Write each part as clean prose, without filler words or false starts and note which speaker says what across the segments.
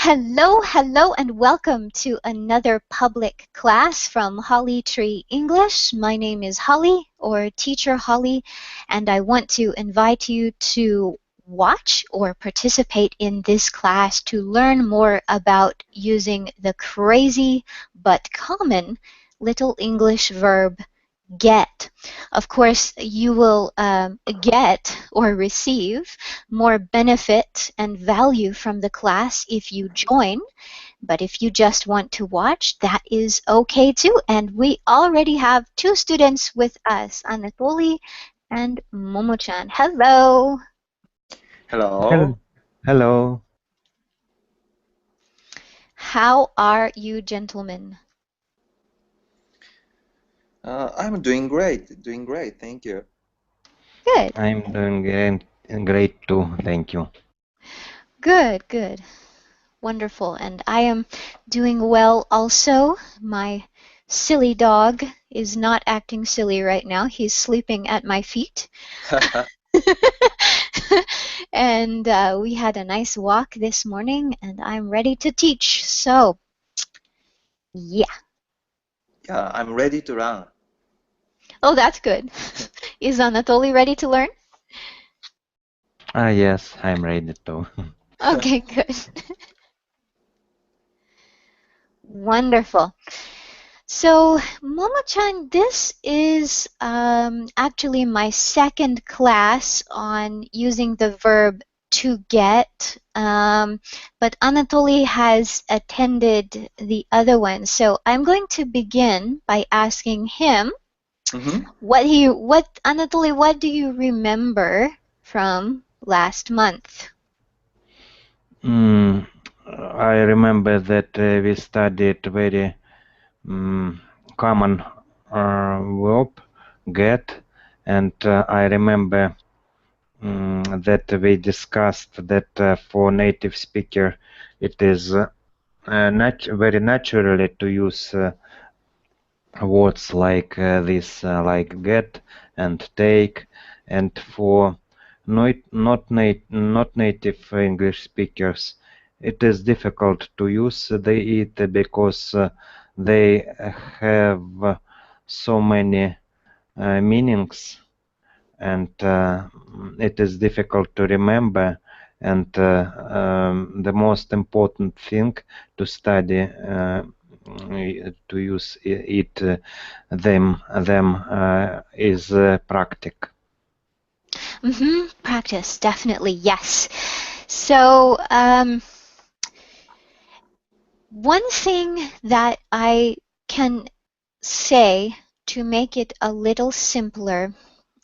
Speaker 1: Hello, hello, and welcome to another public class from Holly Tree English. My name is Holly, or Teacher Holly, and I want to invite you to watch or participate in this class to learn more about using the crazy but common Little English verb get. Of course, you will get or receive more benefit and value from the class if you join, but if you just want to watch, that is okay too. And we already have two students with us, Anatoly and Momo-chan. Hello!
Speaker 2: Hello.
Speaker 3: Hello.
Speaker 1: How are you gentlemen?
Speaker 2: I'm doing great, thank you.
Speaker 1: Good,
Speaker 3: I'm doing great too. Thank you.
Speaker 1: good, good. Wonderful. And I am doing well also. My silly dog is not acting silly right now. He's sleeping at my feet. And we had a nice walk this morning, and I'm ready to teach. So, yeah.
Speaker 2: Yeah, I'm ready to run.
Speaker 1: Oh, that's good. Is Anatoly ready to learn?
Speaker 3: Yes, I'm ready to.
Speaker 1: Okay, good. Wonderful. So, Momo-chan, this is actually my second class on using the verb to get, but Anatoly has attended the other one. So I'm going to begin by asking him Anatoly, what do you remember from last month?
Speaker 3: I remember that we studied very common verb get, and I remember that we discussed that for native speaker it is very naturally to use words like this, like get and take, and for not native English speakers, it is difficult to use it because they have so many meanings, and it is difficult to remember. And the most important thing to study to use them is practice.
Speaker 1: Practice, definitely, yes. So, one thing that I can say to make it a little simpler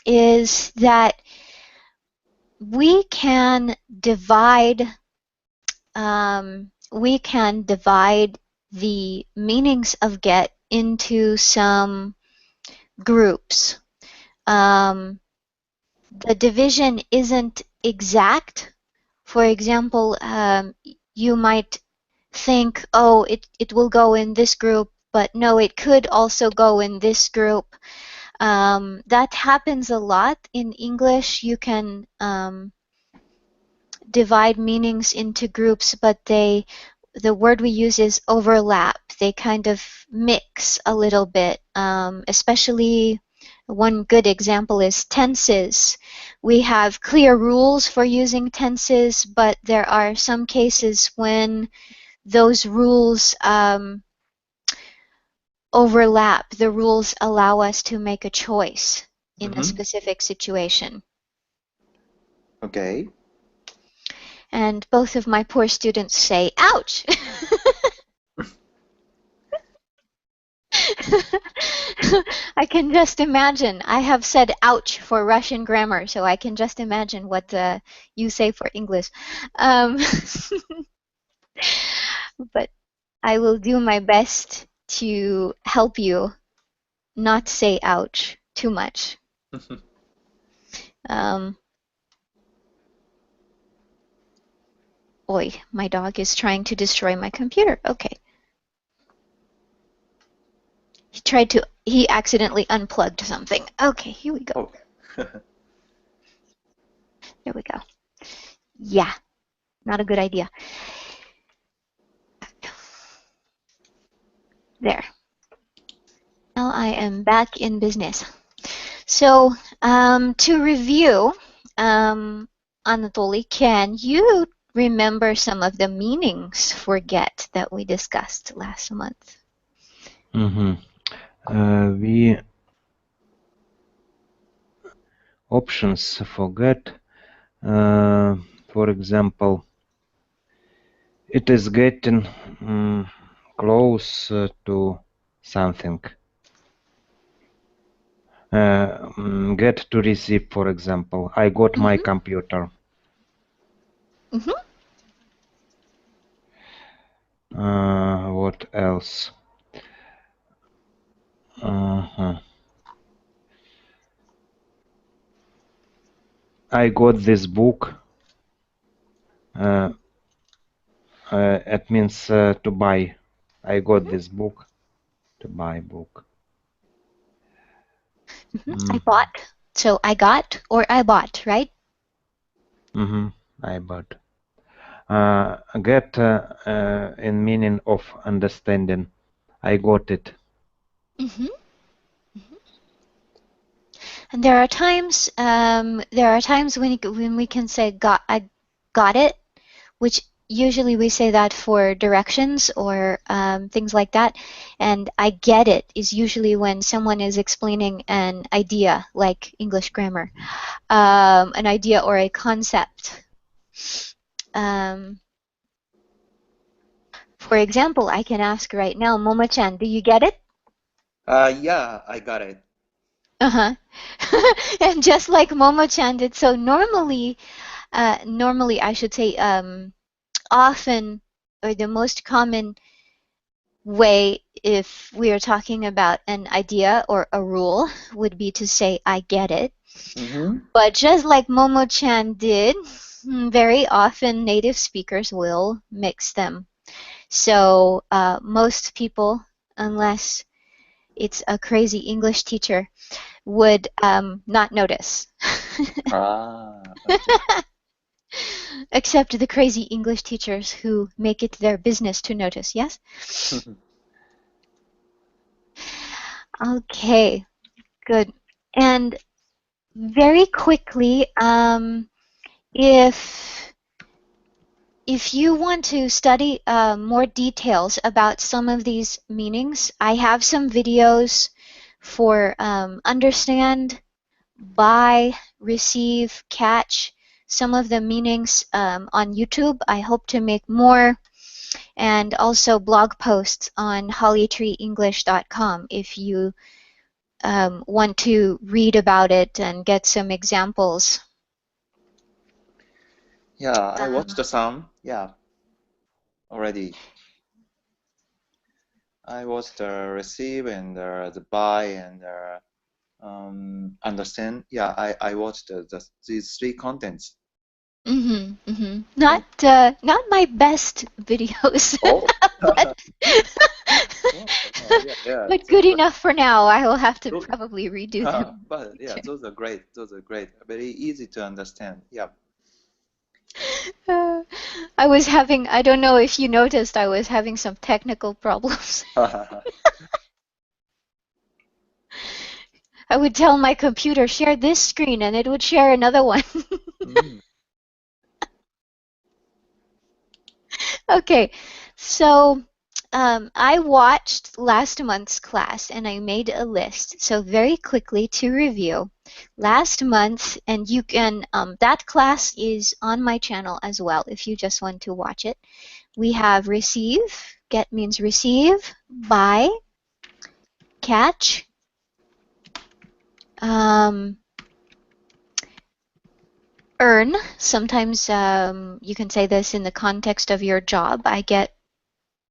Speaker 1: is that we can divide the meanings of get into some groups. The division isn't exact. For example, you might think, oh, it will go in this group, but no, it could also go in this group. That happens a lot in English. You can divide meanings into groups, but the word we use is overlap. They kind of mix a little bit, especially one good example is tenses. We have clear rules for using tenses, but there are some cases when those rules overlap. The rules allow us to make a choice in a specific situation.
Speaker 2: Okay.
Speaker 1: And both of my poor students say, ouch! I can just imagine. I have said ouch for Russian grammar, so I can just imagine what you say for English. But I will do my best to help you not say ouch too much. Oi, my dog is trying to destroy my computer. Okay. He accidentally unplugged something. Okay, here we go. There we go. Yeah, not a good idea. There. Now I am back in business. So to review, Anatoly, can you remember some of the meanings for get that we discussed last month?
Speaker 3: We options for get. For example, it is getting close to something. Get to receive, for example. I got my computer. What else? I got this book. It means to buy. I got this book. To buy book.
Speaker 1: I bought. So I got or I bought, right?
Speaker 3: I bought. Get in meaning of understanding. I got it.
Speaker 1: And there are times when we can say I got it, which usually we say that for directions or things like that. And I get it is usually when someone is explaining an idea, like English grammar, an idea or a concept. For example, I can ask right now, Momo-chan, do you get it?
Speaker 2: Yeah, I got it.
Speaker 1: And just like Momo-chan did, so normally I should say often, or the most common way if we are talking about an idea or a rule would be to say I get it. But just like Momo-chan did, very often native speakers will mix them. So most people, unless it's a crazy English teacher, would not notice.
Speaker 2: Okay.
Speaker 1: Except the crazy English teachers who make it their business to notice, yes? Okay, good. And very quickly, if you want to study more details about some of these meanings, I have some videos for understand, buy, receive, catch, some of the meanings on YouTube. I hope to make more, and also blog posts on hollytreeenglish.com if you want to read about it and get some examples.
Speaker 2: Yeah, I watched some. Yeah, already. I watched the receive and the buy and understand. Yeah, I watched these three contents.
Speaker 1: Not not my best videos,
Speaker 2: Oh.
Speaker 1: but
Speaker 2: Oh, yeah.
Speaker 1: but good enough for now. I will have to probably redo them.
Speaker 2: But yeah, those are great. Those are great. Very easy to understand. Yeah.
Speaker 1: I don't know if you noticed, I was having some technical problems. I would tell my computer, share this screen, and it would share another one. Okay, so I watched last month's class and I made a list. So very quickly to review, last month, and you can, that class is on my channel as well if you just want to watch it. We have receive, get means receive, buy, catch, earn. Sometimes you can say this in the context of your job. I get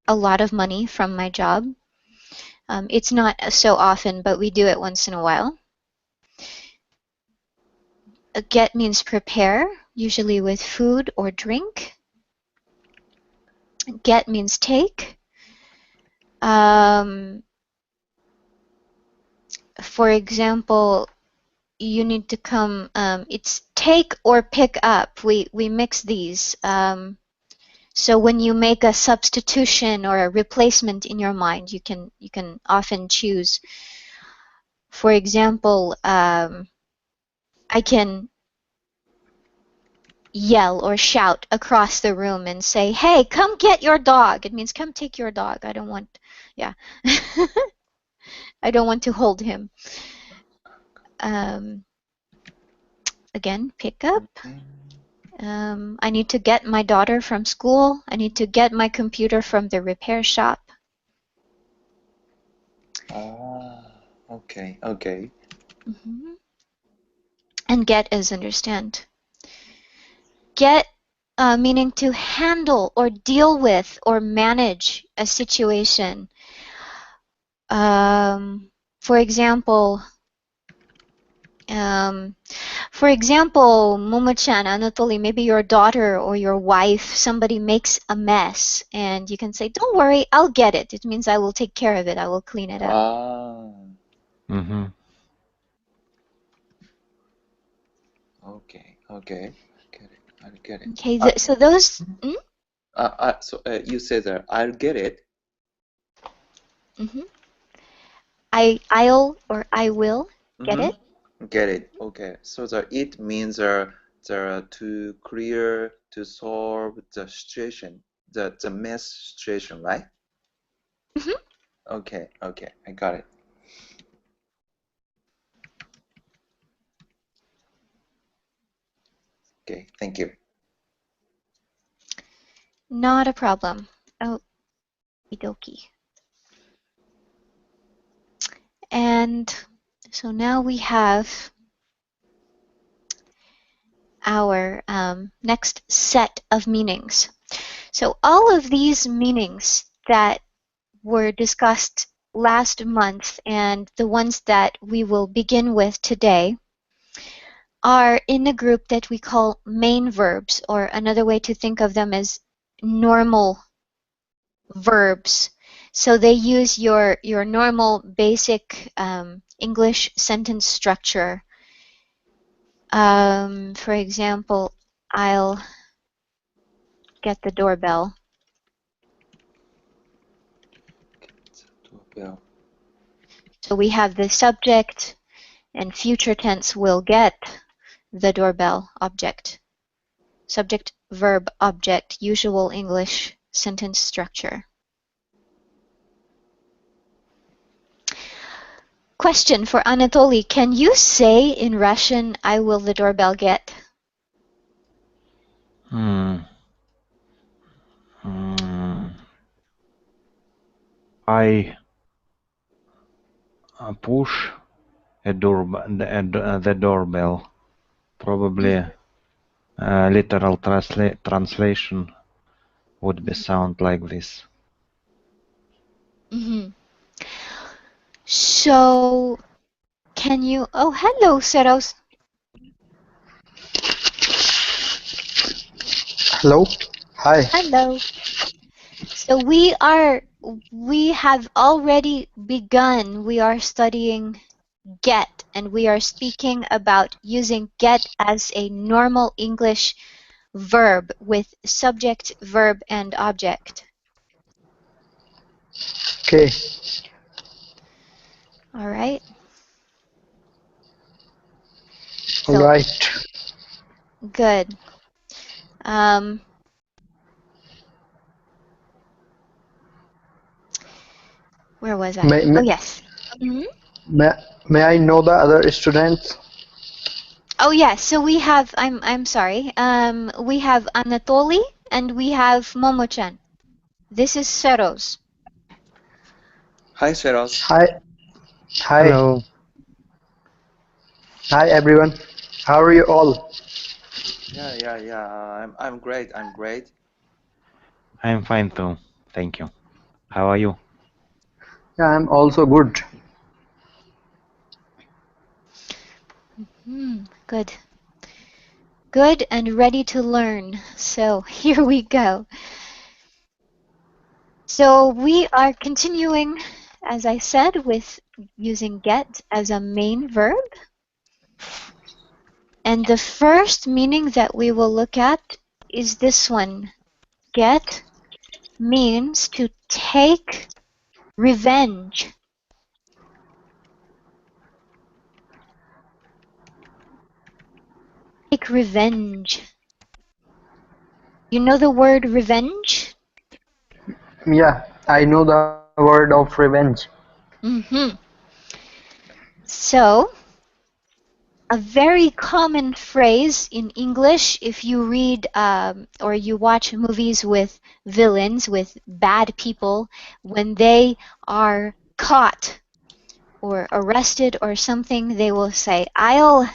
Speaker 1: a lot of money from my job. It's not so often, but we do it once in a while. Get means prepare, usually with food or drink. Get means take. For example, you need to come, it's take or pick up. We mix these. So when you make a substitution or a replacement in your mind, you can often choose. For example, I can yell or shout across the room and say, "Hey, come get your dog." It means come take your dog. I don't want, yeah, I don't want to hold him. Um, Again, pick up. I need to get my daughter from school. I need to get my computer from the repair shop.
Speaker 2: Ah, okay, okay.
Speaker 1: And get is understand. Get meaning to handle or deal with or manage a situation. For example, Momo-chan, Anatoly, maybe your daughter or your wife, somebody makes a mess, and you can say, "Don't worry, I'll get it." It means I will take care of it. I will clean it up.
Speaker 2: Ah,
Speaker 3: Mm-hmm.
Speaker 2: okay, okay. I'll get it.
Speaker 1: Okay, so those.
Speaker 2: So you said that I'll get it.
Speaker 1: Mm-hmm. I'll or I will get it.
Speaker 2: Get it. Okay. So the it means to clear, to solve the situation, the mess situation, right?
Speaker 1: Mm-hmm.
Speaker 2: Okay, okay, I got it. Okay, thank you.
Speaker 1: Not a problem. Oh, okie And so now we have our next set of meanings. So all of these meanings that were discussed last month and the ones that we will begin with today are in a group that we call main verbs, or another way to think of them as normal verbs. So they use your normal basic English sentence structure. For example, I'll get the doorbell.
Speaker 2: Doorbell.
Speaker 1: So we have the subject, and future tense will get the doorbell object. Subject, verb, object, usual English sentence structure. Question for Anatoly. Can you say in Russian, "I will the doorbell get"?
Speaker 3: Hmm. Hmm. I push the doorbell. Probably literal translation would be sound like this.
Speaker 1: Mm-hmm. So, can you... Oh, hello, Seros.
Speaker 4: Hello. Hi.
Speaker 1: Hello. So we have already begun. We are studying get, and we are speaking about using get as a normal English verb with subject, verb, and object.
Speaker 4: Okay.
Speaker 1: All right.
Speaker 4: All
Speaker 1: So
Speaker 4: right.
Speaker 1: good. Um, where was I?
Speaker 4: May, may,
Speaker 1: Oh yes. Mhm.
Speaker 4: may, may I know the other students?
Speaker 1: Oh yes. So we have. I'm sorry. We have Anatoly and we have Momo-chan. This is Seros.
Speaker 2: Hi, Sheros.
Speaker 4: Hi. Hi.
Speaker 3: Hello.
Speaker 4: Hi everyone. How are you all?
Speaker 2: Yeah. I'm great. I'm great.
Speaker 3: I'm fine too. Thank you. How are you?
Speaker 4: Yeah, I'm also good.
Speaker 1: Good. Good and ready to learn. So here we go. So we are continuing, as I said, with using get as a main verb. And the first meaning that we will look at is this one, get means to take revenge. Take revenge. You know the word revenge?
Speaker 4: Yeah, I know the word of revenge.
Speaker 1: Mm-hmm. So, a very common phrase in English, if you read or you watch movies with villains, with bad people, when they are caught or arrested or something, they will say, I'll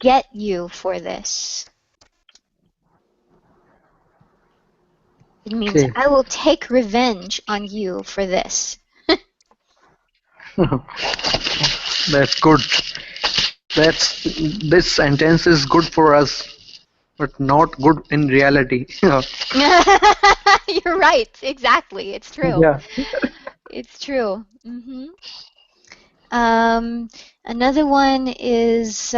Speaker 1: get you for this. It means
Speaker 4: Okay.
Speaker 1: I will take revenge on you for this.
Speaker 4: That's good. That's this sentence is good for us, but not good in reality.
Speaker 1: You're right. Exactly. It's true.
Speaker 4: Yeah.
Speaker 1: It's true. Um, Another one is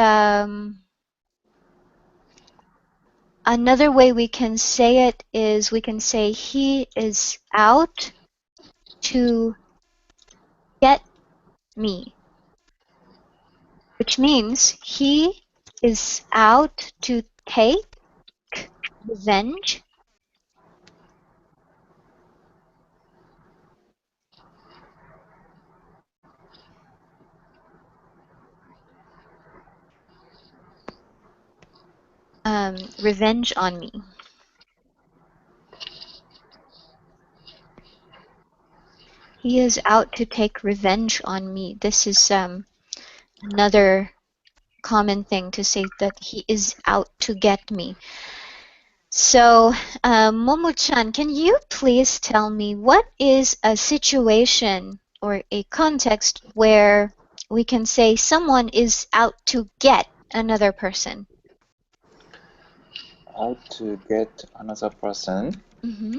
Speaker 1: another way we can say it is we can say he is out to get me, which means he is out to take revenge. Revenge on me. He is out to take revenge on me. This is another common thing to say, that he is out to get me. So, Momo-chan, can you please tell me what is a situation or a context where we can say someone is out to get another person?
Speaker 2: Out to get another person.
Speaker 1: Mm-hmm.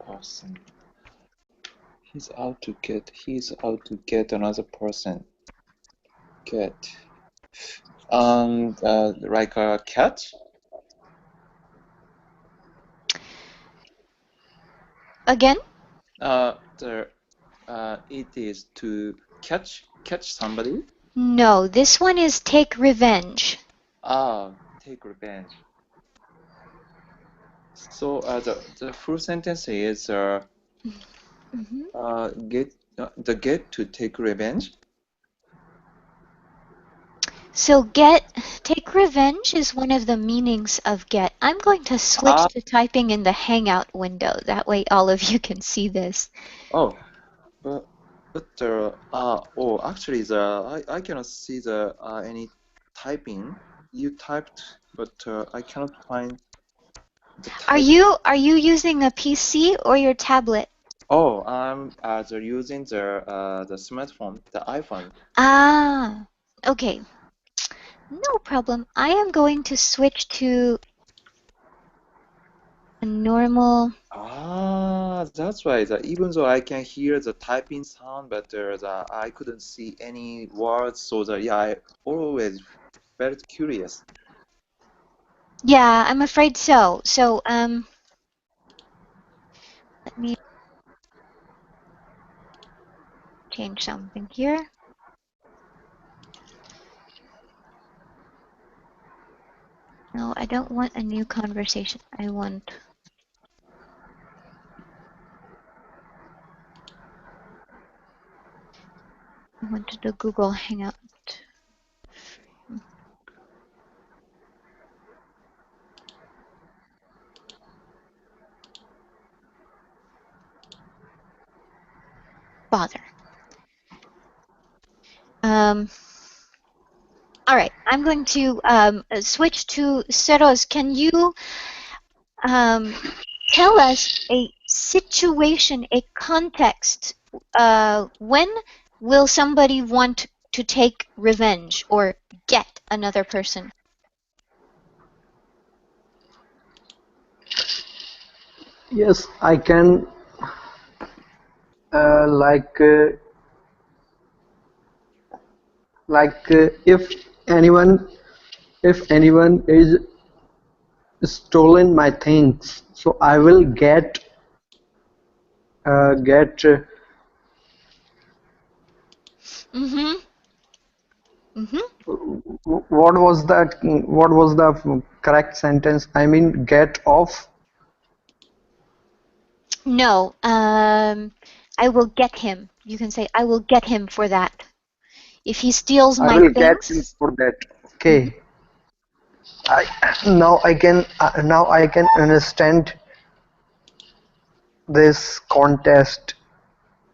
Speaker 2: Person. He's out to get another person. Get. Like a cat?
Speaker 1: Again?
Speaker 2: It is to catch somebody.
Speaker 1: No, this one is take revenge.
Speaker 2: Take revenge. So the full sentence is
Speaker 1: Mm-hmm.
Speaker 2: get to take revenge.
Speaker 1: So take revenge is one of the meanings of get. I'm going to switch
Speaker 2: Ah,
Speaker 1: to typing in the Hangout window. That way all of you can see this.
Speaker 2: oh, but actually I cannot see the any typing. You typed, but I cannot find the type.
Speaker 1: Are you using a PC or your tablet?
Speaker 2: Oh, I'm using the smartphone, the iPhone.
Speaker 1: Ah, okay. No problem. I am going to switch to a normal.
Speaker 2: That's why. Even though I can hear the typing sound, but I couldn't see any words. So yeah, I always felt curious.
Speaker 1: Yeah, I'm afraid so. So, let me change something here. No, I don't want a new conversation. I want to do Google Hangout. Bother. All right, I'm going to switch to Seros. Can you tell us a situation, a context? When will somebody want to take revenge or get another person?
Speaker 4: Yes, I can. Like if anyone is stolen my things, so I will get
Speaker 1: Mm-hmm. Mm-hmm.
Speaker 4: what was the correct sentence? I mean, get off.
Speaker 1: No, I will get him. You can say, I will get him for that. If he steals
Speaker 4: I
Speaker 1: my
Speaker 4: will get him
Speaker 1: things.
Speaker 4: for that.
Speaker 1: Mhm.
Speaker 4: Okay. I now I can understand this contest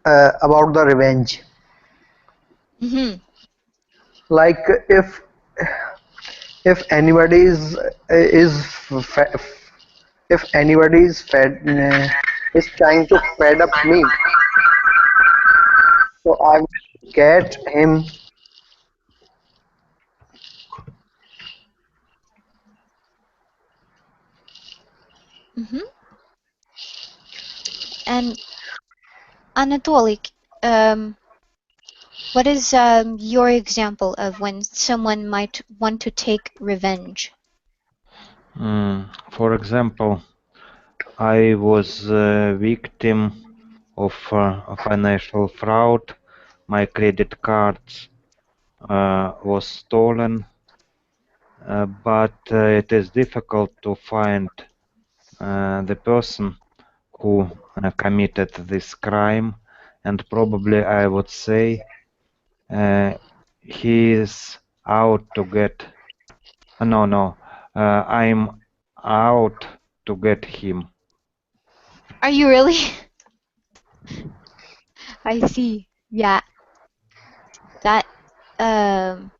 Speaker 4: about the revenge.
Speaker 1: Mm-hmm.
Speaker 4: Like if anybody is fa- if anybody is trying to fed up me, so I will get him.
Speaker 1: Mm-hmm. And Anatoly, um, what is your example of when someone might want to take revenge?
Speaker 3: For example, I was a victim of a financial fraud. My credit cards was stolen, but it is difficult to find the person who committed this crime, and probably I would say he is out to get. No, I'm out to get him.
Speaker 1: Are you really? I see. Yeah, that um,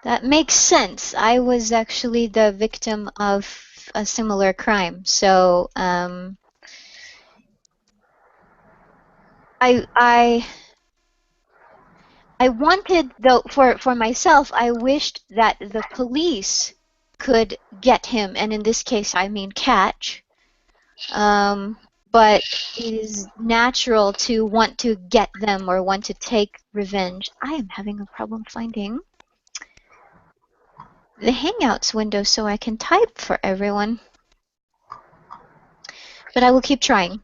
Speaker 1: that makes sense. I was actually the victim of a similar crime. So I I wanted though for myself, I wished that the police could get him, and in this case I mean catch. But it is natural to want to get them or want to take revenge. I am having a problem finding the Hangouts window so I can type for everyone. But I will keep trying.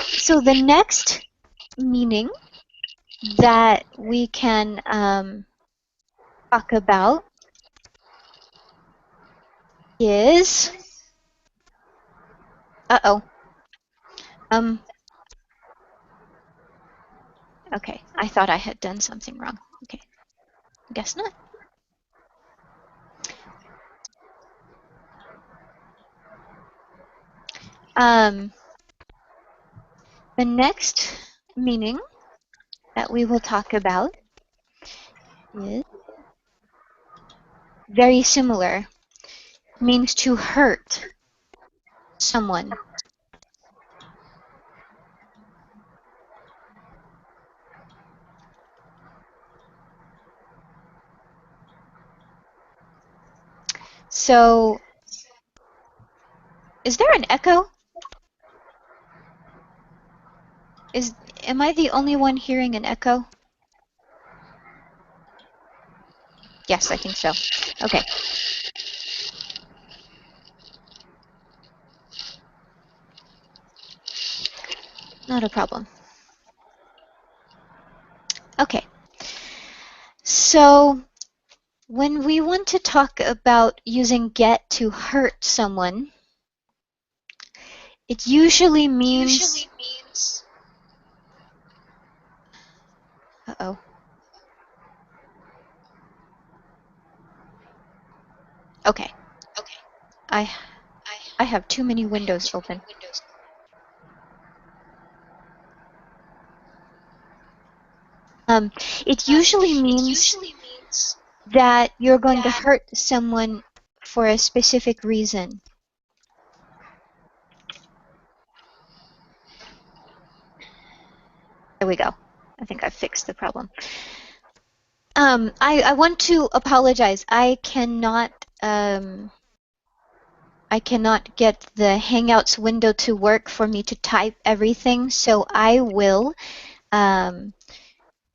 Speaker 1: So the next meaning that we can talk about is uh-oh. Um okay, I thought I had done something wrong. Okay, guess not. Um the next meaning that we will talk about is very similar. Means to hurt someone. So, is there an echo? Am I the only one hearing an echo? Yes, I think so. Okay. Not a problem. Okay. So, when we want to talk about using get to hurt someone, it usually means uh-oh. Okay. I I have too many windows open. Um, it usually means that you're going to hurt someone for a specific reason. There we go. I think I fixed the problem. I want to apologize. I cannot get the Hangouts window to work for me to type everything, so I will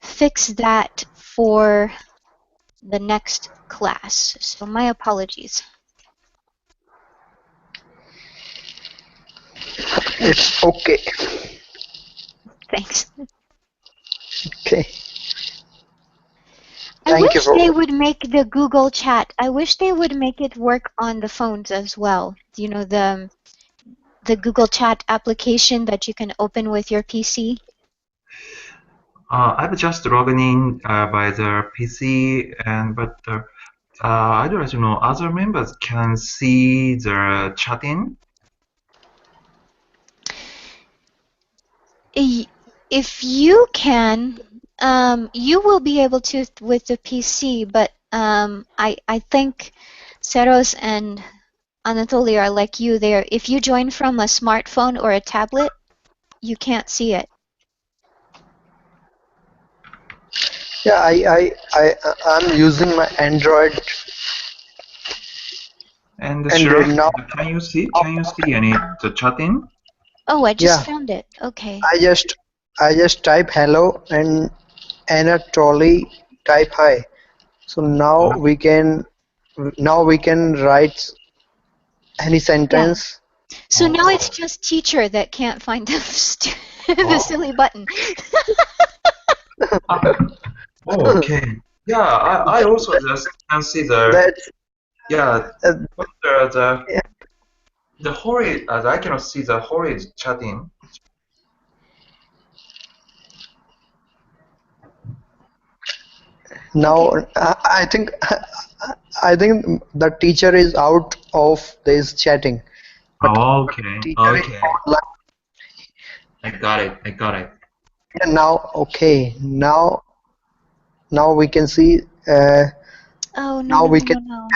Speaker 1: fix that for the next class. So my apologies.
Speaker 4: It's okay.
Speaker 1: Thanks.
Speaker 4: Okay.
Speaker 1: I
Speaker 4: Thank you
Speaker 1: wish they
Speaker 4: for.
Speaker 1: would make the Google Chat. I wish they would make it work on the phones as well. You know, the Google Chat application that you can open with your PC.
Speaker 3: I've just logged in by the PC, and but I don't know. Other members can see the chatting.
Speaker 1: If you can, you will be able to with the PC, but I think Seros and Anatoly are like you there. If you join from a smartphone or a tablet, you can't see it.
Speaker 4: Yeah, I'm using my
Speaker 3: And
Speaker 4: Android
Speaker 3: Shirley,
Speaker 4: now.
Speaker 3: can you see? Can you see any the chatting?
Speaker 1: Oh, I just
Speaker 4: Yeah,
Speaker 1: found it. Okay.
Speaker 4: I just type hello and Anatoly type hi. So now we can write any
Speaker 1: Yeah.
Speaker 4: sentence.
Speaker 1: So now it's
Speaker 3: Oh.
Speaker 1: just teacher that can't find the, the
Speaker 3: Oh.
Speaker 1: silly button.
Speaker 3: Ah, oh, okay. Yeah, I also just can see the
Speaker 4: That's
Speaker 3: yeah,
Speaker 4: uh,
Speaker 3: but the horrid I cannot see the horrid chatting.
Speaker 4: now
Speaker 1: Okay.
Speaker 4: I think the teacher is out of this chatting, but
Speaker 3: Oh, okay,
Speaker 4: teacher is
Speaker 3: okay.
Speaker 4: online.
Speaker 3: I got it. I got it.
Speaker 4: And now okay, now we can see.
Speaker 1: Oh, no,
Speaker 4: Now
Speaker 1: no,
Speaker 4: we
Speaker 1: no,
Speaker 4: can
Speaker 1: no, no.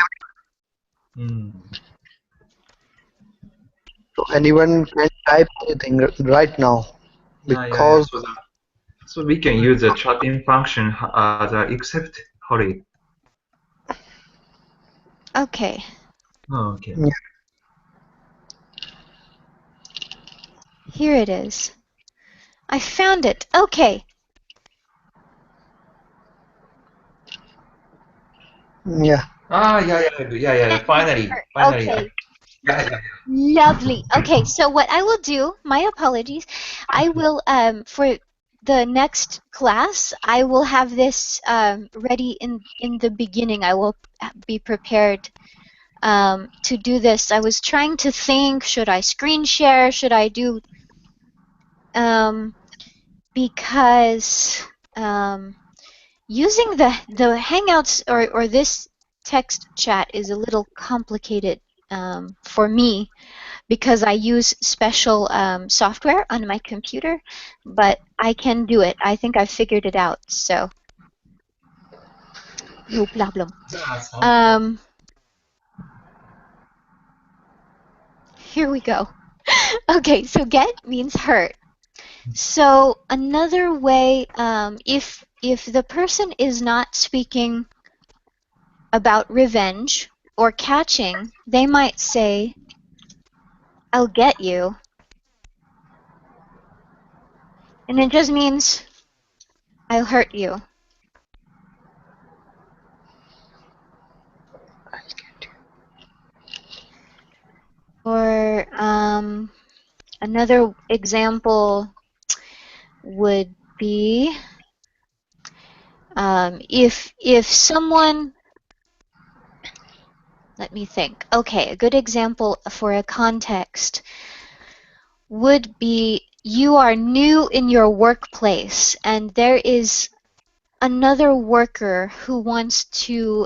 Speaker 3: Mm.
Speaker 4: so anyone can type anything right now
Speaker 3: Yeah, yeah, yeah.
Speaker 4: because
Speaker 3: So we can use the chatting function the except horrid.
Speaker 1: Okay.
Speaker 3: Oh, okay.
Speaker 4: yeah,
Speaker 1: Here it is. I found it. Okay.
Speaker 4: yeah.
Speaker 3: Ah, yeah, yeah, yeah, yeah.
Speaker 1: That means
Speaker 3: Finally,
Speaker 1: her.
Speaker 3: finally.
Speaker 1: Okay.
Speaker 3: Yeah, yeah,
Speaker 1: Lovely. Okay, so what I will do, my apologies, I will for the next class, I will have this ready in the beginning. I will be prepared to do this. I was trying to think, should I screen share? Should I do because using the Hangouts or this text chat is a little complicated for me because I use special software on my computer, but I can do it. I think I figured it out, so no problem.
Speaker 3: yeah. Sounds good.
Speaker 1: Um, Here we go. Okay, so get means hurt. So another way, if the person is not speaking about revenge or catching, they might say, "I'll get you," and it just means I'll hurt you. Or another example would be if someone, let me think. Okay, a good example for a context would be you are new in your workplace and there is another worker who wants to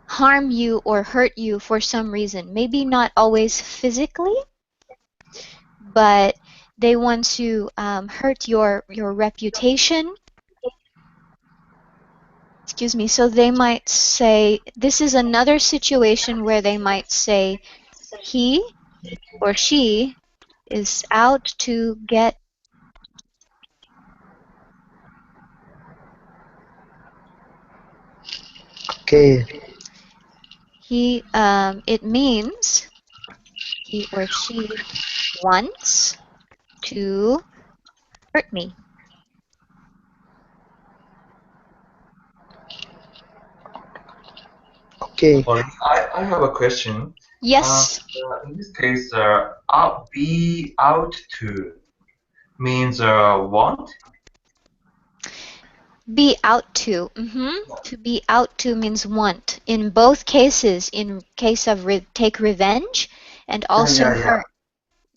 Speaker 1: harm you or hurt you for some reason. Maybe not always physically, but they want to hurt your reputation. Excuse me. So they might say, this is another situation where they might say, he or she is out to get.
Speaker 4: Okay,
Speaker 1: It means he or she wants to hurt me.
Speaker 4: okay.
Speaker 3: Or I have a question.
Speaker 1: Yes.
Speaker 3: In this case, be out to means want.
Speaker 1: Be out to. To be out to means want. In both cases, in case of take revenge and
Speaker 3: Yeah,
Speaker 1: also
Speaker 3: yeah, yeah.
Speaker 1: hurt.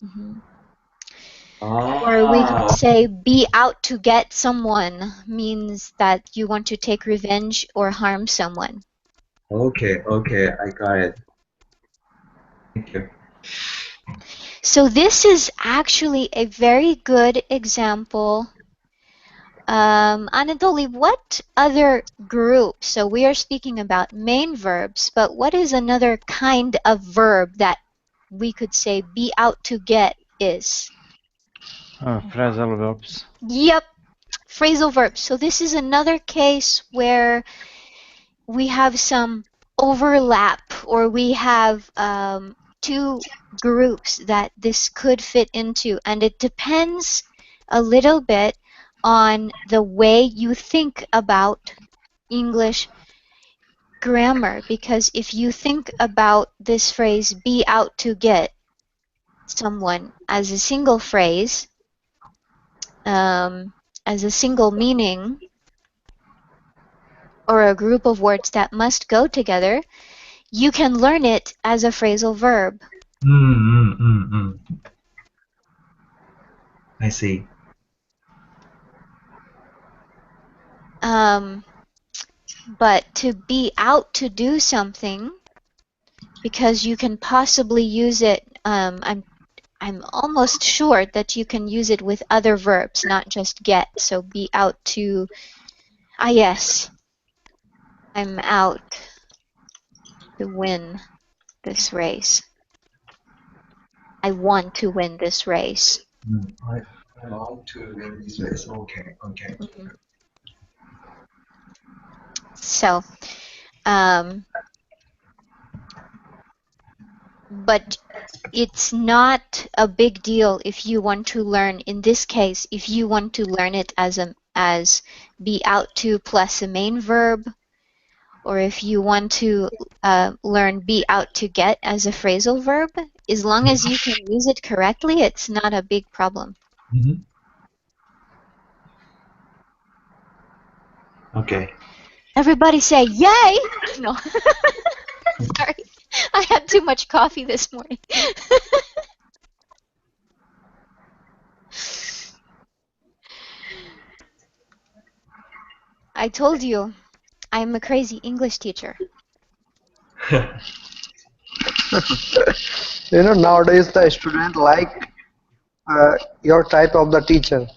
Speaker 1: Mhm. Or we could
Speaker 3: Ah,
Speaker 1: say be out to get someone means that you want to take revenge or harm someone.
Speaker 3: okay, okay, I got it. Thank you.
Speaker 1: So this is actually a very good example. Anatoly, what other group? So we are speaking about main verbs, but what is another kind of verb that we could say be out to get is?
Speaker 5: Phrasal verbs.
Speaker 1: Yep, phrasal verbs. So this is another case where we have some overlap, or we have two groups that this could fit into, and it depends a little bit on the way you think about English grammar, because if you think about this phrase be out to get someone as a single phrase, as a single meaning, or a group of words that must go together, you can learn it as a phrasal verb.
Speaker 3: I see.
Speaker 1: But to be out to do something, because you can possibly use it, I'm almost sure that you can use it with other verbs, not just get. So be out to, yes, I'm out to win this race. I want to win this race.
Speaker 3: I want to win this race. Okay, okay.
Speaker 1: Mhm. So, um, but it's not a big deal if you want to learn, in this case, if you want to learn it as be out to plus a main verb, or if you want to learn be out to get as a phrasal verb, as long as you can use it correctly, it's not a big problem.
Speaker 3: Mm-hmm. Okay.
Speaker 1: Everybody say yay! No, sorry, I had too much coffee this morning. I told you, I'm a crazy English teacher.
Speaker 4: Nowadays the student like your type of the teacher.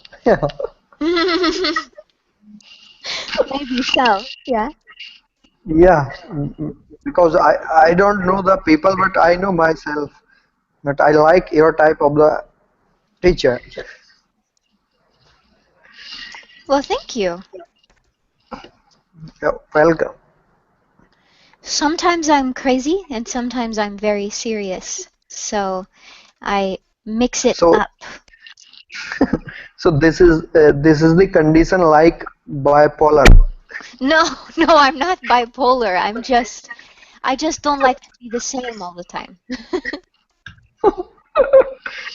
Speaker 1: Maybe so, yeah.
Speaker 4: Yeah, because I don't know the people, but I know myself that I like your type of the teacher.
Speaker 1: Well, thank you.
Speaker 4: Yeah, welcome.
Speaker 1: Sometimes I'm crazy and sometimes I'm very serious. So I mix it
Speaker 4: So
Speaker 1: up.
Speaker 4: so this is the condition like bipolar.
Speaker 1: No, no, I'm not bipolar. I just don't like to be the same all the time.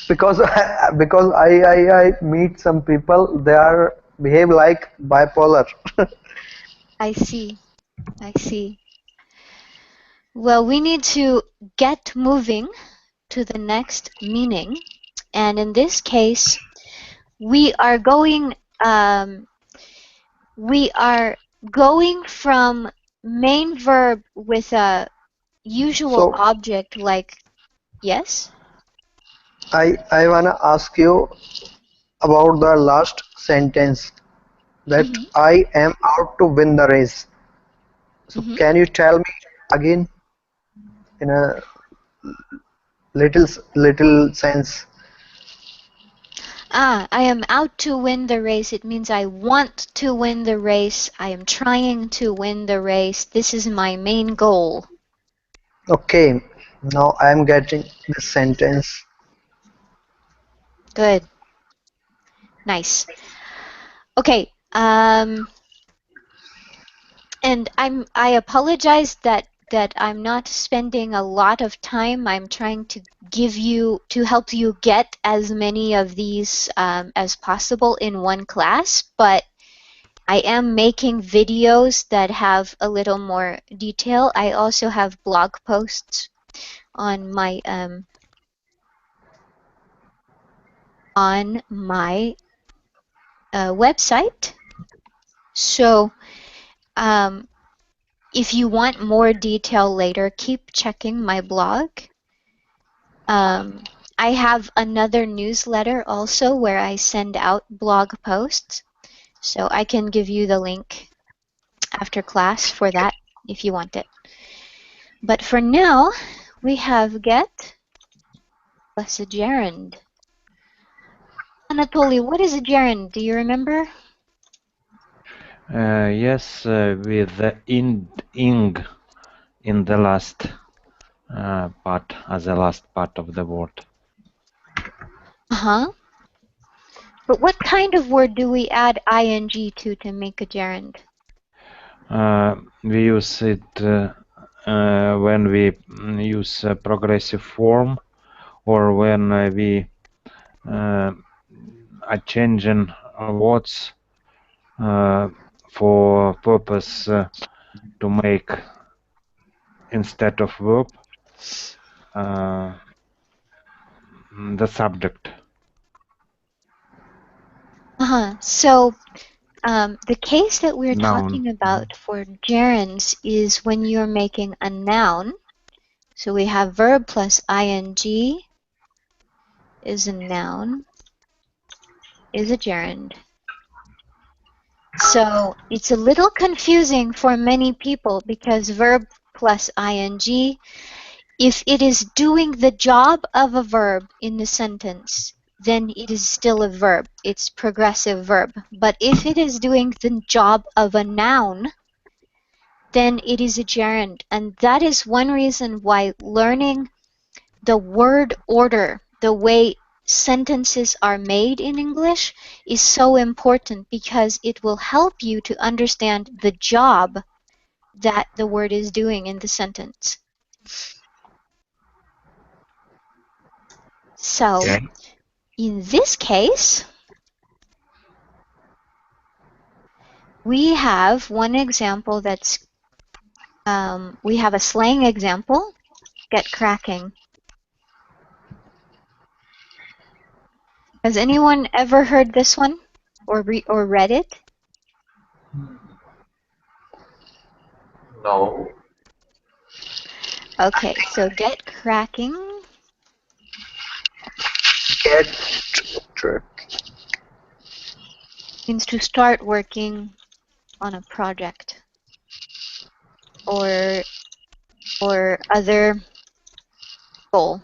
Speaker 4: Because I meet some people, they are behave like bipolar.
Speaker 1: I see. I see. Well, we need to get moving to the next meaning. And in this case, we are going um, we are going from main verb with a usual
Speaker 4: So
Speaker 1: object like yes.
Speaker 4: I wanna ask you about the last sentence that
Speaker 1: Mm-hmm.
Speaker 4: I am out to win the race. So
Speaker 1: Mm-hmm.
Speaker 4: can you tell me again in a little sense?
Speaker 1: I am out to win the race. It means I want to win the race. I am trying to win the race. This is my main goal.
Speaker 4: Okay, now I am getting this sentence.
Speaker 1: Good. Nice. Okay. And I apologize that that I'm not spending a lot of time. I'm trying to help you get as many of these as possible in one class, but I am making videos that have a little more detail. I also have blog posts on my website. So if you want more detail later, keep checking my blog. I have another newsletter also where I send out blog posts. So I can give you the link after class for that if you want it. But for now, we have get plus a gerund. Anatoly, what is a gerund? Do you remember?
Speaker 5: Yes, with the ing in the last part, as the last part of the word.
Speaker 1: Uh-huh. But what kind of word do we add ing to make a gerund?
Speaker 5: We use it when we use a progressive form, or when we are changing words for purpose to make instead of verb the subject.
Speaker 1: Uh-huh. So the case that we're
Speaker 5: Noun.
Speaker 1: talking about for gerunds is when you're making a noun. So we have verb plus ing is a noun, is a gerund. So it's a little confusing for many people because verb plus ing, if it is doing the job of a verb in the sentence, then it is still a verb. It's progressive verb. But if it is doing the job of a noun, then it is a gerund. And that is one reason why learning the word order, the way sentences are made in English, is so important because it will help you to understand the job that the word is doing in the sentence. So,
Speaker 3: Okay.
Speaker 1: in this case, we have one example that's, we have a slang example, get cracking. Has anyone ever heard this one or read it?
Speaker 3: No.
Speaker 1: Okay, so get cracking
Speaker 4: Get track.
Speaker 1: means to start working on a project or other goal.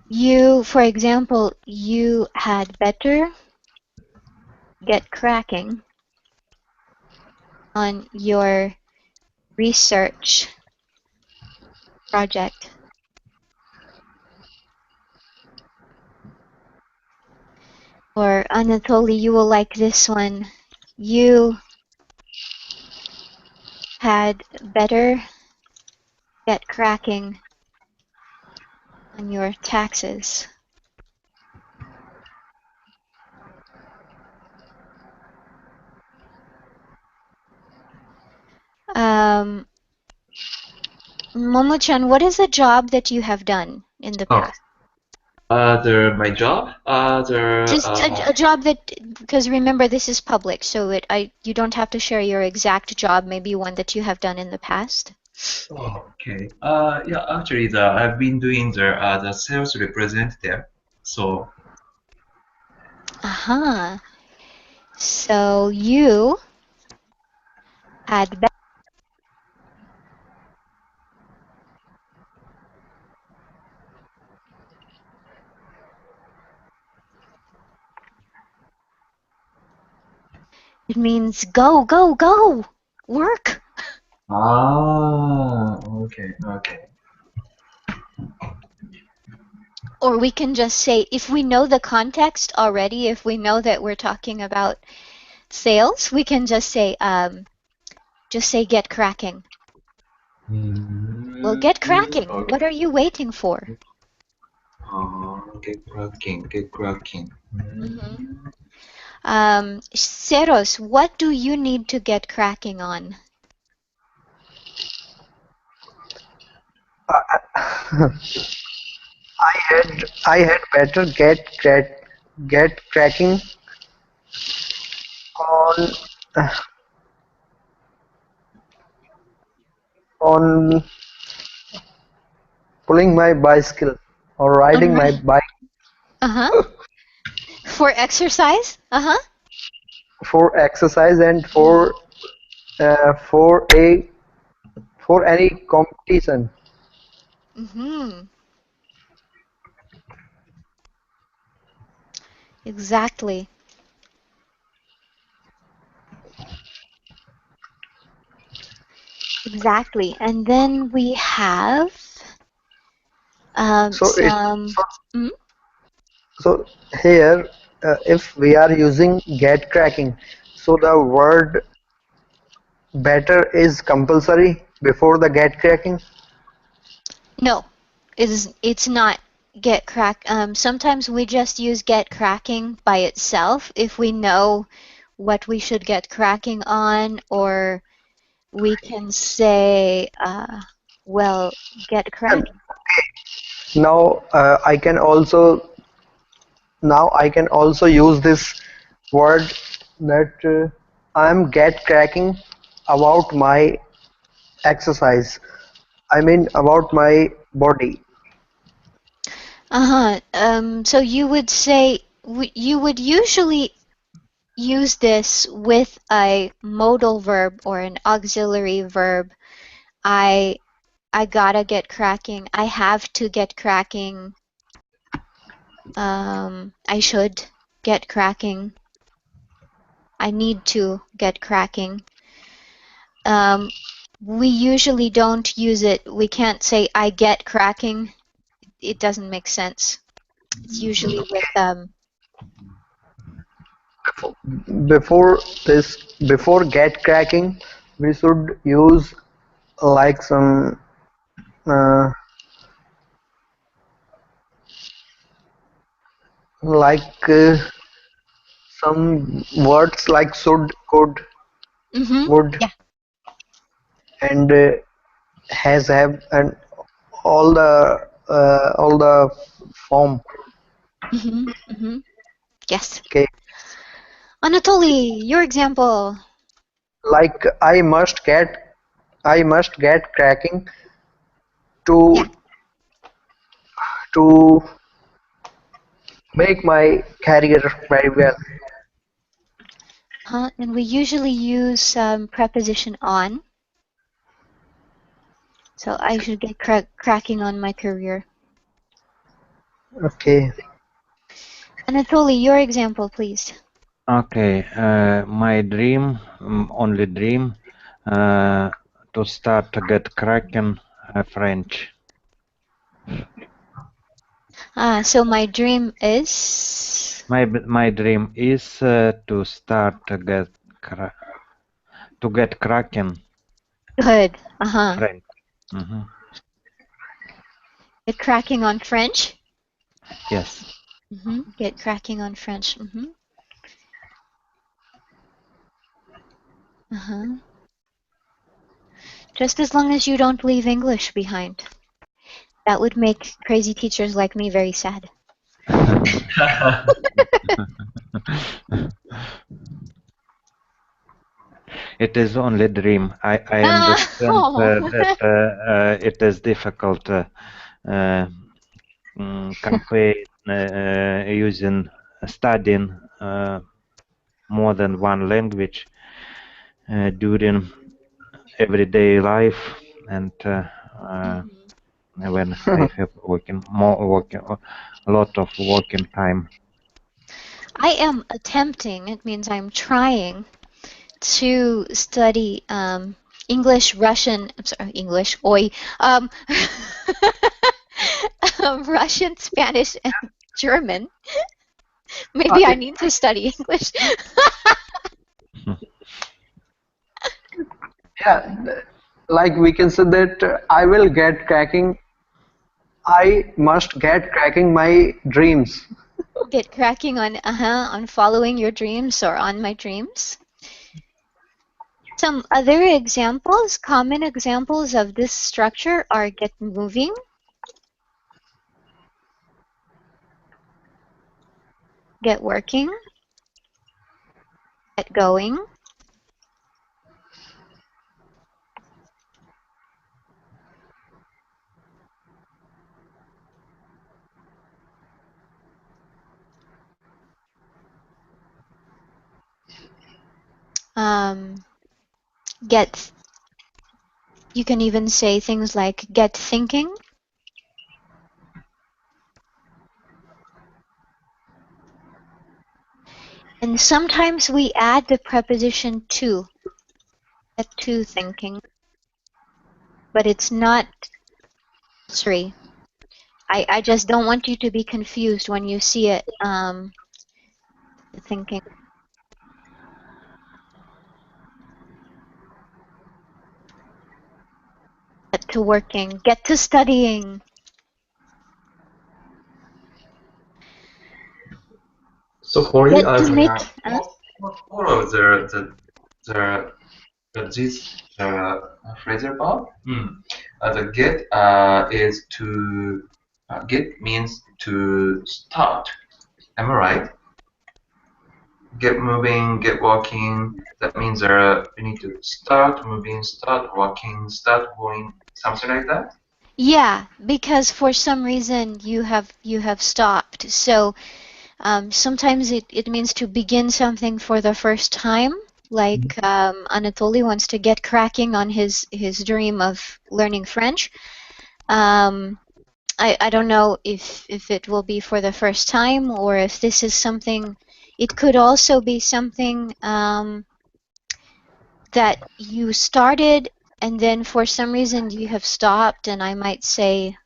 Speaker 1: You, for example, you had better get cracking on your research project. Or Anatoly, you will like this one. You had better get cracking on your taxes. Momo-chan, what is a job that you have done in the
Speaker 3: Oh,
Speaker 1: past?
Speaker 3: my job.
Speaker 1: Just a job that, because remember this is public, so you don't have to share your exact job. Maybe one that you have done in the past.
Speaker 3: Oh, okay. Yeah, actually, I've been doing the sales representative. So,
Speaker 1: Aha. So you had it means go, go, go, work.
Speaker 3: okay, okay.
Speaker 1: Or we can just say, if we know the context already, if we know that we're talking about sales, we can just say get cracking. Well, get cracking.
Speaker 3: Okay.
Speaker 1: What are you waiting for?
Speaker 3: Get cracking, get cracking.
Speaker 1: Seros, what do you need to get cracking on?
Speaker 4: I had better get cracking on on pulling my bicycle or riding my
Speaker 1: Alright.
Speaker 4: bike
Speaker 1: Uh-huh. For exercise? Uh-huh.
Speaker 4: for exercise and for a for any competition.
Speaker 1: Mm-hmm. Exactly. Exactly. And then we have
Speaker 4: So it
Speaker 1: some.
Speaker 4: so,
Speaker 1: Mm?
Speaker 4: so here if we are using get cracking, so the word better is compulsory before the get cracking.
Speaker 1: No, it's not get crack. Sometimes we just use get cracking by itself if we know what we should get cracking on, or we can say, well, get cracking.
Speaker 4: Now I can also use this word that I'm get cracking about my exercise. I mean about my body.
Speaker 1: Uh-huh. So you would say you would usually use this with a modal verb or an auxiliary verb. I I gotta get cracking. I have to get cracking. I should get cracking. I need to get cracking. Um, we usually don't use it. We can't say I get cracking. It doesn't make sense. It's usually with
Speaker 4: Before before get cracking, we should use like some uh, like some words like should, could, would,
Speaker 1: yeah.
Speaker 4: and has, have, and all the form.
Speaker 1: Yes.
Speaker 4: Okay,
Speaker 1: Anatoly, your example.
Speaker 4: like I must get cracking
Speaker 1: Yeah.
Speaker 4: to to make my career very well.
Speaker 1: And we usually use preposition on. So I should get cracking on my career.
Speaker 4: Okay,
Speaker 1: Anatoly, your example, please.
Speaker 5: Okay, my dream, only dream, to start to get cracking French.
Speaker 1: So my dream is
Speaker 5: My dream is to start to get cracking
Speaker 1: good.
Speaker 5: French. Hmm.
Speaker 1: Get cracking on French.
Speaker 5: Yes.
Speaker 1: Get cracking on French. Just as long as you don't leave English behind. That would make crazy teachers like me very sad.
Speaker 5: It is only dream. I understand
Speaker 1: Oh.
Speaker 5: that it is difficult convey using studying more than one language during everyday life, and when I have working a lot of working time.
Speaker 1: I am attempting, it means I'm trying to study English, Russian, I'm sorry, English, oi, Russian, Spanish, and German. Maybe I
Speaker 4: I
Speaker 1: need to study English.
Speaker 4: Yeah, like we can say that I will get cracking. I must get cracking my dreams.
Speaker 1: Get cracking on following your dreams or on my dreams. Some other examples, common examples of this structure are get moving, get working, get going, get, you can even say things like get thinking. And sometimes we add the preposition to, get to thinking, but it's not sorry. I just don't want you to be confused when you see it thinking. Get to working, get to studying.
Speaker 3: So for you,
Speaker 1: Get to make
Speaker 3: all of the phrasal verb. The get is to get means to start. Am I right? Get moving, get walking. That means you need to start moving, start walking, start going, something like that.
Speaker 1: yeah, because for some reason you have stopped. So sometimes it means to begin something for the first time. Like Anatoly wants to get cracking on his dream of learning French. I don't know if it will be for the first time or if this is something. It could also be something that you started and then for some reason you have stopped, and I might say,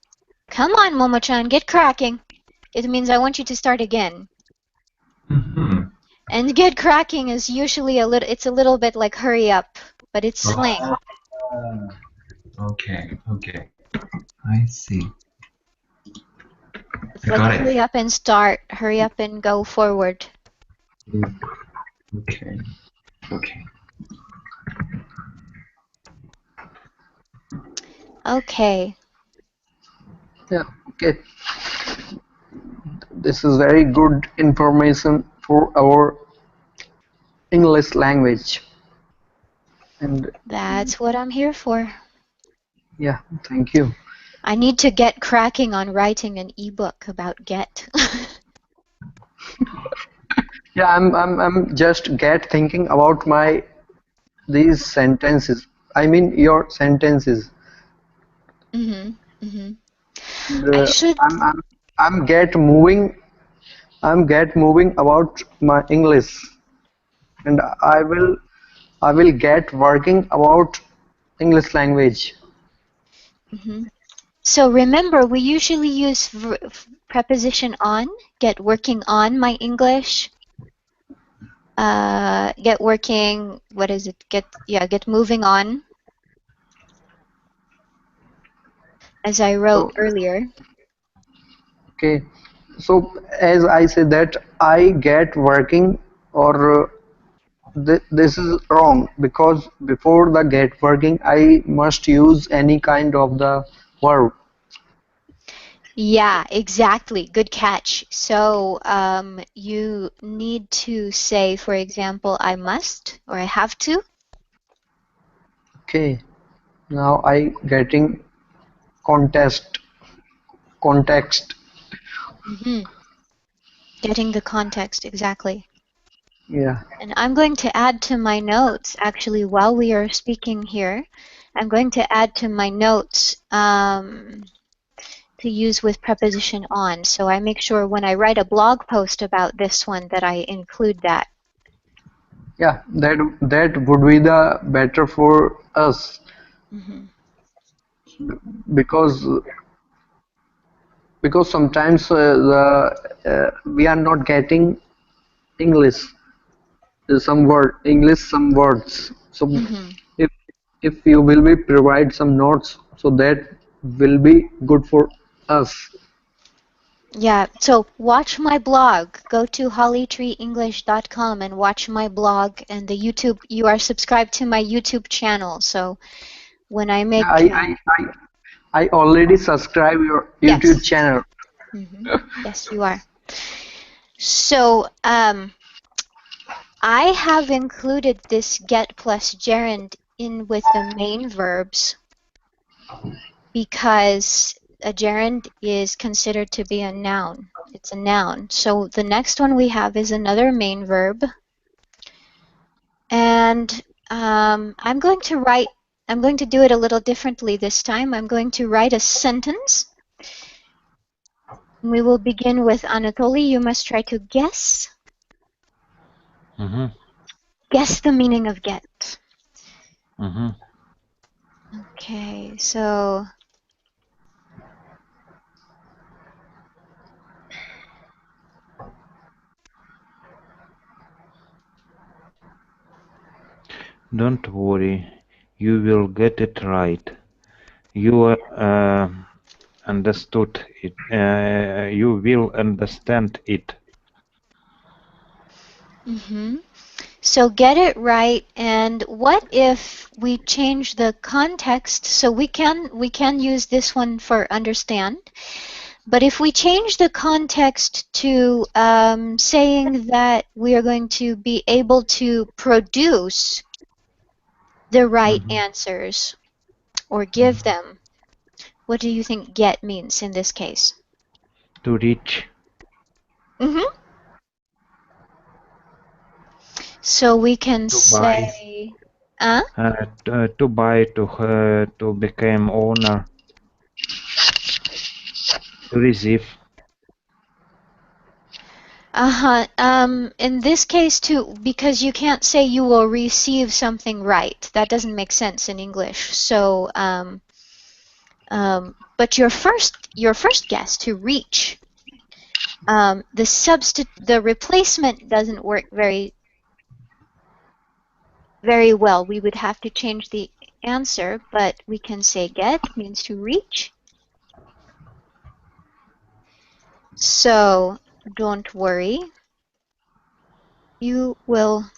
Speaker 1: "Come on, Momo-chan, get cracking." It means I want you to start again.
Speaker 3: Mm-hmm.
Speaker 1: And get cracking is usually it's a little bit like hurry up, but it's slang.
Speaker 3: Okay, I see.
Speaker 1: It's
Speaker 3: I
Speaker 1: like
Speaker 3: got it.
Speaker 1: hurry up and start, hurry up and go forward.
Speaker 3: Okay.
Speaker 1: Okay.
Speaker 4: Yeah, okay. This is very good information for our English language. And
Speaker 1: That's what I'm here for.
Speaker 4: yeah, thank you.
Speaker 1: I need to get cracking on writing an ebook about get.
Speaker 4: Yeah, I'm just get thinking about my these sentences. I mean your sentences.
Speaker 1: Mhm. Mhm. I
Speaker 4: The,
Speaker 1: should
Speaker 4: I'm get moving. I'm get moving about my English, and I will get working about English language.
Speaker 1: mhm. So remember, we usually use preposition on, get working on my English. Get working, what is it? Get moving on, as I wrote
Speaker 4: So
Speaker 1: earlier.
Speaker 4: okay, so as I say that I get working or this is wrong because before the get working I must use any kind of the verb.
Speaker 1: Yeah, exactly. Good catch. So you need to say, for example, I must or I have to.
Speaker 4: Okay, now I getting context context.
Speaker 1: Hmm. Getting the context, exactly.
Speaker 4: Yeah,
Speaker 1: And I'm going to add to my notes, actually, while we are speaking here, I'm going to add to my notes to use with preposition on. So I make sure when I write a blog post about this one that I include that.
Speaker 4: yeah, that would be the better for us
Speaker 1: Hmm.
Speaker 4: because sometimes we are not getting English some word English some words. So
Speaker 1: Hmm.
Speaker 4: if if you will be provide some notes, so that will be good for us.
Speaker 1: Yeah, so watch my blog. Go to hollytreeenglish.com and watch my blog and the YouTube. You are subscribed to my YouTube channel, so when I
Speaker 4: Yeah,
Speaker 1: make
Speaker 4: I already subscribe your YouTube
Speaker 1: yes,
Speaker 4: channel.
Speaker 1: yes, you are. So I have included this get plus gerund in with the main verbs because a gerund is considered to be a noun. It's a noun. So the next one we have is another main verb. And I'm going to do it a little differently this time. I'm going to write a sentence. We will begin with Anatoly. You must try to guess.
Speaker 5: Mm-hmm.
Speaker 1: Guess the meaning of get.
Speaker 5: Mm-hmm.
Speaker 1: Okay, so
Speaker 5: Don't worry, you will get it right. You understood it. You will understand it.
Speaker 1: so get it right. And what if we change the context? So we can use this one for understand. But if we change the context to saying that we are going to be able to produce the right
Speaker 5: Mm-hmm.
Speaker 1: answers or give them, what do you think get means in this case?
Speaker 5: To reach,
Speaker 1: Mm-hmm. So we can
Speaker 5: to buy,
Speaker 1: say,
Speaker 5: to buy, to become owner, to receive.
Speaker 1: in this case too, because you can't say you will receive something right. That doesn't make sense in English. So, but your first guess to reach, the replacement doesn't work very very well. We would have to change the answer, but we can say get means to reach. So don't worry, you will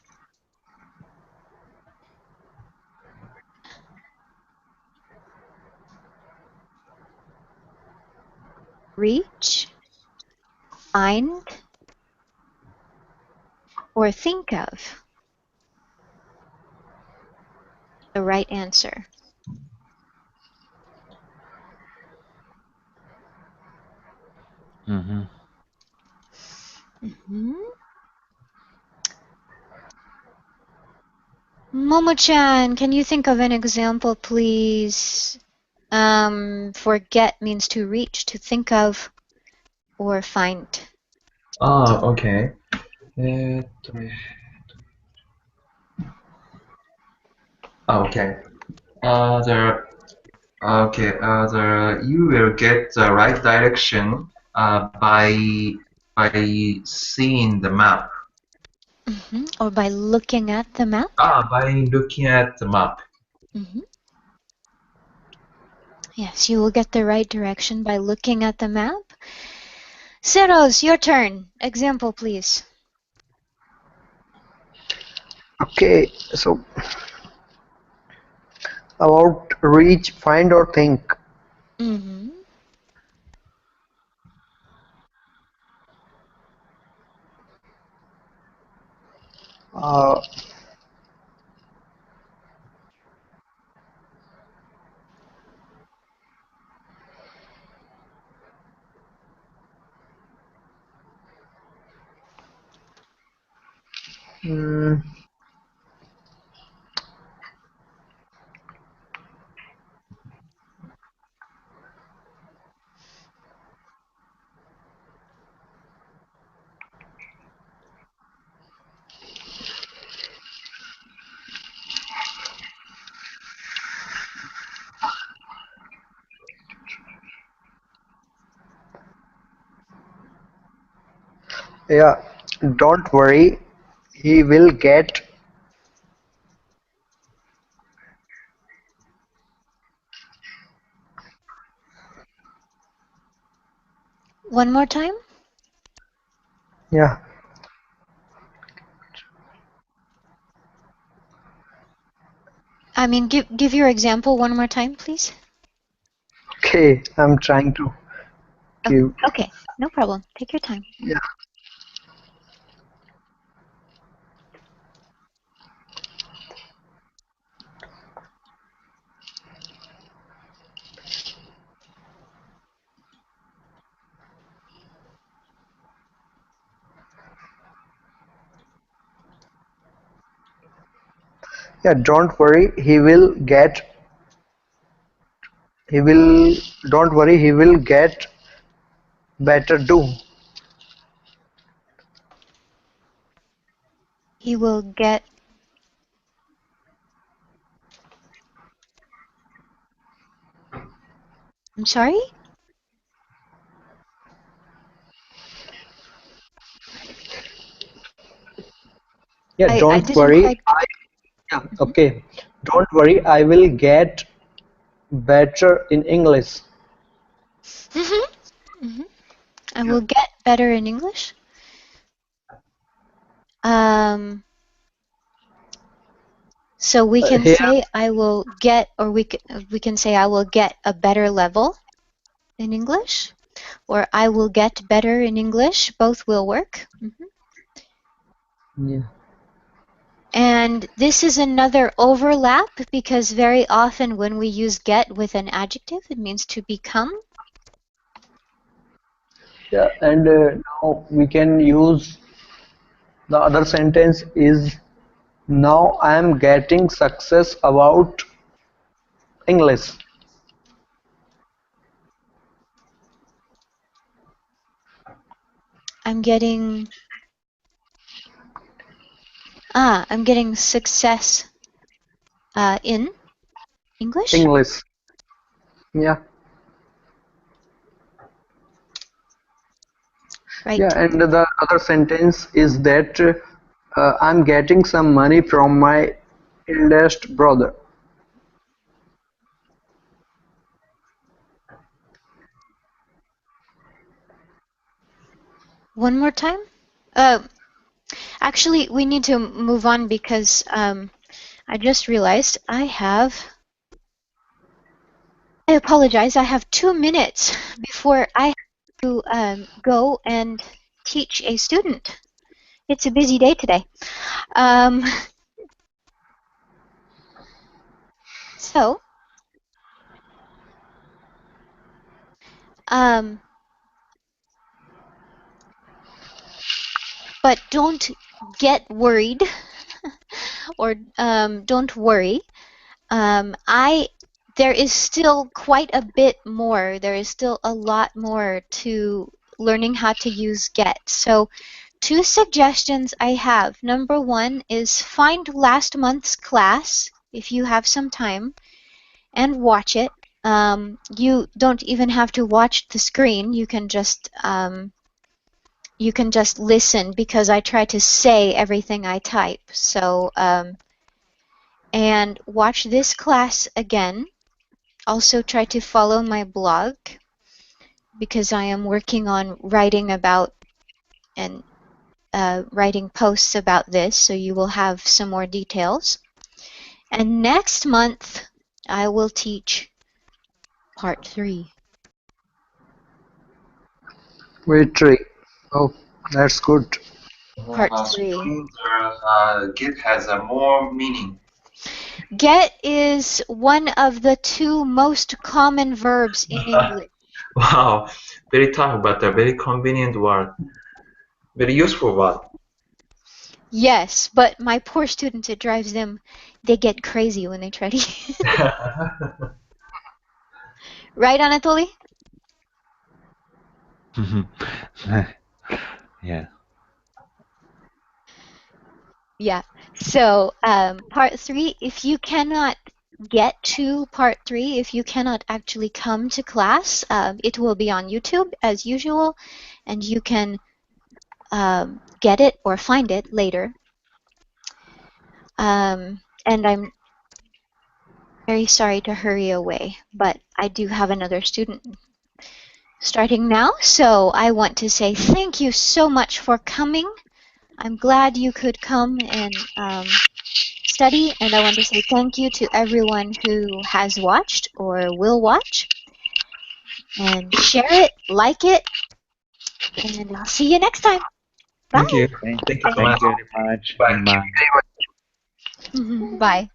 Speaker 1: reach, find, or think of the right answer.
Speaker 5: Mm-hmm.
Speaker 1: Momo-chan, can you think of an example, please? For get means to reach, to think of, or find.
Speaker 3: Okay. Okay. The you will get the right direction by seeing the map.
Speaker 1: Or by looking at the map.
Speaker 3: By looking at the map.
Speaker 1: Yes, you will get the right direction by looking at the map. Seros, your turn. Example, please.
Speaker 4: Okay, so about reach, find or think.
Speaker 1: Mm-hmm.
Speaker 4: Uh, mm, yeah, don't worry, he will get
Speaker 1: One more time?
Speaker 4: Yeah.
Speaker 1: I mean, give your example one more time, please.
Speaker 4: Okay, I'm trying to give.
Speaker 1: Okay, no problem. Take your time.
Speaker 4: Yeah. Yeah, don't worry, he will get. He will. Don't worry, he will get better too.
Speaker 1: He will get. I'm sorry?
Speaker 4: Yeah,
Speaker 1: I
Speaker 4: don't
Speaker 1: didn't
Speaker 4: worry.
Speaker 1: quite.
Speaker 4: Yeah,
Speaker 1: Mhm.
Speaker 4: okay. Don't worry, I will get better in English.
Speaker 1: Mhm. Mhm. I will get better in English. Um, so we can
Speaker 4: Here,
Speaker 1: say I will get, or we can say I will get a better level in English, or I will get better in English. Both will work. Mhm.
Speaker 4: yeah,
Speaker 1: And this is another overlap because very often when we use get with an adjective, it means to become.
Speaker 4: yeah, and now we can use the other sentence is now I am getting success about English.
Speaker 1: I'm getting I'm getting success in English,
Speaker 4: English. Yeah, yeah,
Speaker 1: right?
Speaker 4: and the other sentence is that I'm getting some money from my eldest brother.
Speaker 1: One more time. Uh, Actually, we need to move on because I just realized I have. I apologize. I have 2 minutes before I have to go and teach a student. It's a busy day today. Um, so, um, but don't get worried or don't worry. I there is still quite a bit more. There is still a lot more to learning how to use get. So two suggestions I have. Number one is find last month's class if you have some time and watch it. You don't even have to watch the screen. You can just listen because I try to say everything I type. So and watch this class again. Also try to follow my blog because I am working on writing about and writing posts about this, so you will have some more details. And next month, I will teach part 3.
Speaker 4: Wait, three. Oh, that's good.
Speaker 1: Part
Speaker 3: So
Speaker 1: 3.
Speaker 3: you mean get has a more meaning.
Speaker 1: Get is one of the two most common verbs in English.
Speaker 3: Wow, very tough, but a very convenient word. Very useful word.
Speaker 1: Yes, but my poor students, it drives them, they get crazy when they try to. Right, Anatoly?
Speaker 5: Yeah.
Speaker 1: Yeah. So part 3, if you cannot get to part 3, if you cannot actually come to class, it will be on YouTube as usual, and you can get it or find it later. And I'm very sorry to hurry away, but I do have another student. starting now. So I want to say thank you so much for coming. I'm glad you could come and study, and I want to say thank you to everyone who has watched or will watch. And share it, like it, and I'll see you next time.
Speaker 3: Thank
Speaker 1: Bye.
Speaker 3: you.
Speaker 5: Thank,
Speaker 3: Thank you so
Speaker 5: thank
Speaker 3: much.
Speaker 5: you very much.
Speaker 3: Bye.
Speaker 5: Goodbye.
Speaker 1: Bye.